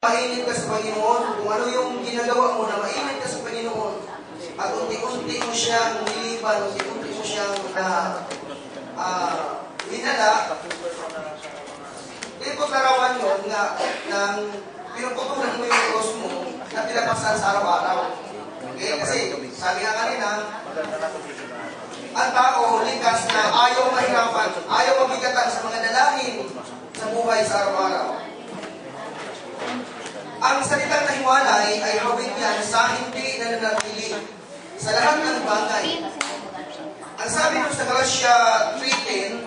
Mainit ka sa Panginoon, kung ano yung ginagawa mo na mainit ka sa Panginoon, at unti-unti mo siyang niliban, unti-unti mo siyang winala, ikot larawan yun na nang pinuputunan mo yung Diyos mo na pinapasan sa araw-araw. Okay? Kasi sabi nga kanina, ang tao likas na ayaw mahirapan, ayaw mabigatan sa mga dalangin sa buhay sa araw-araw. Ang salitang nahiwalay ay hawig yan sa hindi nananatili sa lahat ng bagay. Ang sabi nung sa Galatia 3:10,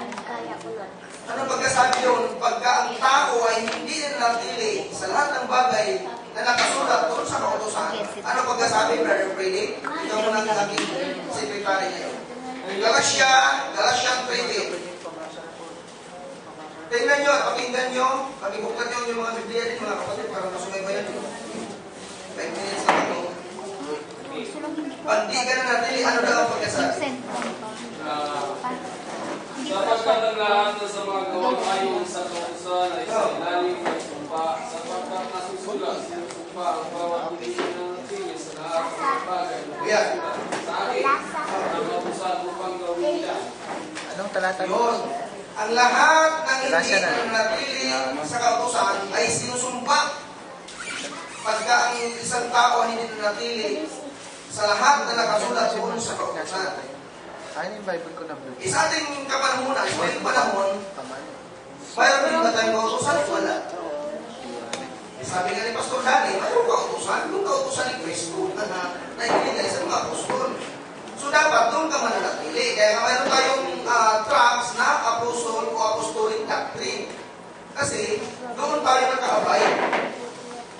ano pagkasabi doon? Pagka ang tao ay hindi nananatili sa lahat ng bagay na nakasulat doon sa kautusan. Ano pagkasabi, Brother Freddy? Ikaw mo nang aking sekretary ngayon. Galatia 3:10. Tingnan nyo at pakinggan nyo, pakibuktan nyo yung mga Biblia din, mga kapatid, para masumaybayan nyo. 5 minutes na ito. Pag di ka na natili, ano daw ang pagkasabi? Sapagkat ang lahat sa mga gawang ayon sa kautusan ay sa ilalim ng sumpa, sapagkat nasusulat ng sumpa ang bawat hindi ng tingin sa lahat ng mga bagay sa akin, ang mabusad upang gawin niya. Anong talata yun? Ang lahat ng hindi nanatili sa kautusan ay sinusumpa. Pagka ang isang tao hindi nanatili sa lahat na nakasulat doon sa kautusan. Ano yung Bible ko na blue? Isa ating kapanahunan, sa ngayong panahon, mayroon din ba tayong kautusan? Wala. Sabi nga ni Pastor Dani, mayroong kautusan. Yung kautusan ni Cristo na naibigay sa mga apostol. So dapat doon ka mananatili. Kaya nga mayroon tayong tracts na apostol o apostolic doctrine. Kasi doon tayo nakaabay.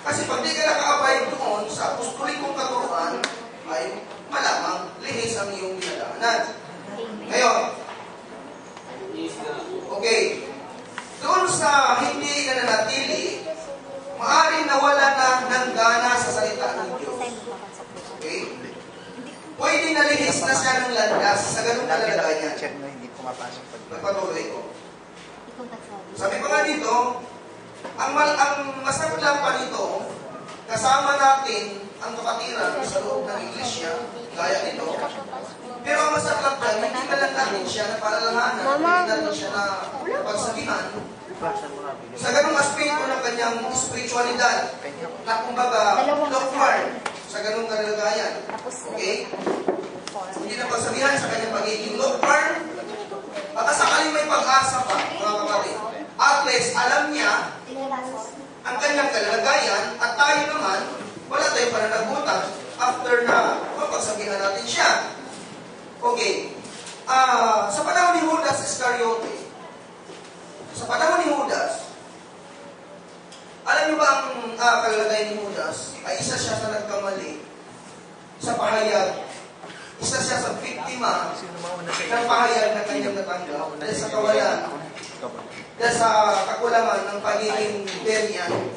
Kasi pag di ka nakaabay doon sa apostolikong katuruan, ay malamang lihis ang iyong dinadaanan. Ngayon, okay, doon sa hindi nananatili, maaaring nawala na ng gana sa salita ng Diyos. Okay? Pwede nalihis na siya ng landas sa ganung kalalagayan. Nagpatuloy ko. Sabi pa nga dito, ang masarap lang pa dito, kasama natin ang kapatiran sa loob ng iglesia, gaya nito. Pero ang masarap lang, hindi ka lang natin siya na paalalahanan, hindi natin siya na pagsabihan sa ganung aspekto ng kanyang spiritualidad, na kumbaga, lockmark sa ganung kalalagayan. Okay? Hindi na pagsabihan sa kanyang pagiging lockmark. Baka sakaling may pag-asa pa, mga kapatid. At least, alam niya ang kanyang kalalagayan at tayo naman, wala tayong pananagutan after na mapagsabihan natin siya. Okay. Sa panahon ni Judas Iscariote, alam niyo ba ang kalalagayan ni Judas? Ay isa siya sa nagkamali sa pahayag. Isa siya sa biktima ng pahayag na kanyang natanggap dahil sa kawalan, dahil sa kakulangan ng pagiging Berian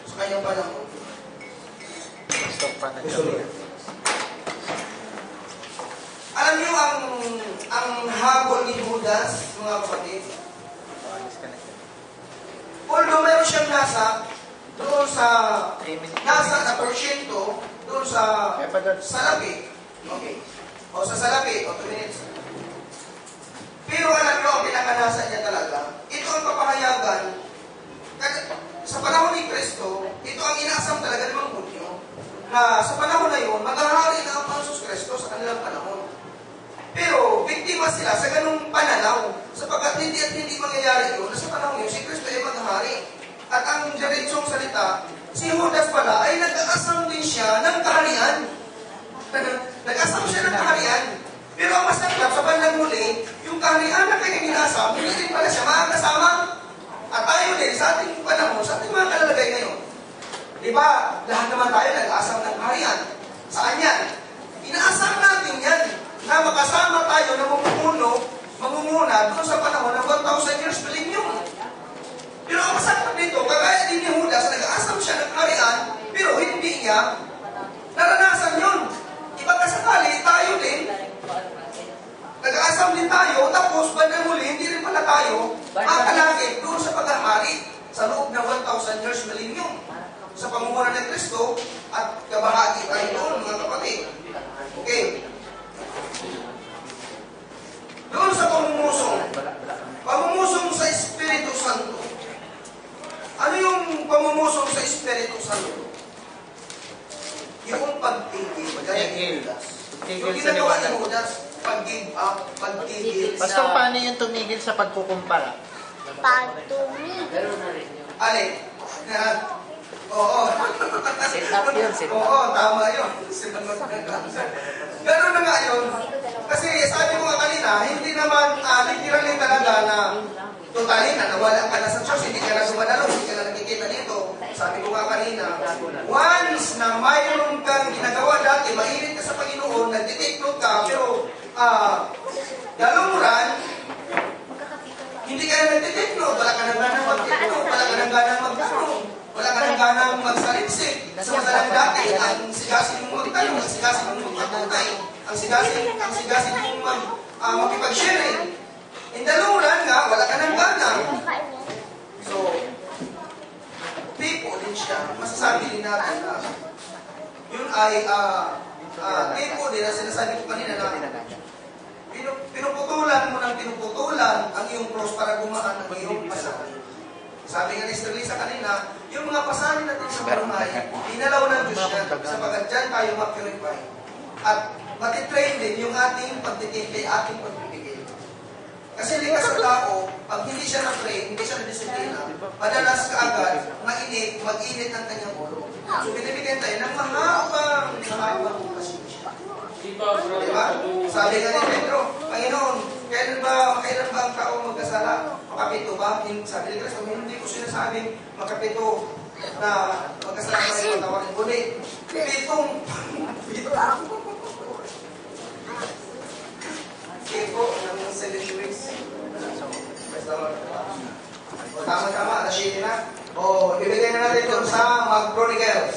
sa kanyang panahon. Alam niyo ang habol ni Judas, mga kapatid? Although meron siyang nasa doon sa na porsyento doon sa salapi. Okay. O sa salapi, o 2 minutes. Pero alam niyo, ang pinakanasa niya talaga, ito ang kapahayagan. Sa panahon ni Kristo, ito ang inaasam talaga ng mga Hudyo, na sa panahon na yun, maghahari na ang Panginoon Kristo sa kanilang panahon. Pero, biktima sila sa ganung pananaw, sapagkat hindi at hindi mangyayari yun, na sa panahon yun, si Kristo ay maghahari. At ang diretsong salita, si Judas pala ay nag-aasam din siya ng kaharian. Nag-asam siya ng kaharian. Pero ang masakit sa bandang huli, yung kaharian na kanyang inasam, hindi din pala siya makakasama. At tayo din, sa ating panahon, sa ating mga kalalagay ngayon. Diba, lahat naman tayo nag-asam ng kaharian. Saan yan? Inaasam natin yan na makasama tayo na mamumuna doon sa panahon ng 1,000 years millennium. Pero ang masakit dito, kagaya din ni Judas, nag-asam siya ng kaharian, pero hindi niya naranasan yun. Ibang kasakali, tayo din, nag-aasam din tayo, tapos bandang huli, hindi rin pala tayo makalagay doon sa paghahari sa loob ng 1,000 years millennium. Sa pinangunan ni Kristo at kabahagi tayo doon, mga kapatid. Okay. Doon sa pamumusom sa Espiritu Santo. Ano yung pamumusom sa Espiritu Santo? Yung pagtigil. Yung ginagawa ni Judas, pag-give up, pagtigil sa... Pastor, paano yung tumigil sa pagkukumpara? Pagtumigil. Alin? Oo. Set up yun, set up. Oo, tama yun. Ganun na nga yun. Kasi sabi ko nga kanina, hindi naman literally talaga na totalin na nawala ka na sa Diyos, hindi ka na dumadalo, hindi ka na nakikita dito. Sabi ko nga kanina, once na mayroon kang ginagawa dati, mainit ka sa Panginoon, nagtitake note ka, pero galumuran, hindi ka na nagtitake note, wala ka nang ganang mag-take note, wala ka nang ganang magtanong, wala ka nang ganang magsaliksik. Sa madalang dati, ang sigasin mong magtanong, ang sigasin mong magpatutay, ang sigasin mong makipag-sharing. Indaluran nga, wala ka nang gana. So, tipo din siya. Masasabi din natin na yun ay tipo din na sinasabi ko kanina na pinuputulan mo ng pinuputulan ang iyong cross para gumaan ang iyong pasahan. Sabi nga ni Sister Lisa kanina, yung mga pasahan natin sa barangay, inalaw ng Diyos yan sapagkat dyan tayo ma-purify. At matitrain din yung ating pagtitipay, ating pagbibigay. Kasi likas sa tao, pag hindi siya na-train, hindi siya na-disiplina, madalas kaagad, mag-init ang kanyang ulo. So, binibigyan tayo ng mahabang pasensya. Diba? Sabi nga ni Pedro, Panginoon, kailan ba ang tao magkasala? Makapito ba? Sabi ni Kristo, hindi ko sinasabing makapito na magkasala pa rin matawarin. Kundi, pitong Kiko ng centuries. Tama-tama, alas 7 na. O, ibigay na natin doon sa Mag Chronicles.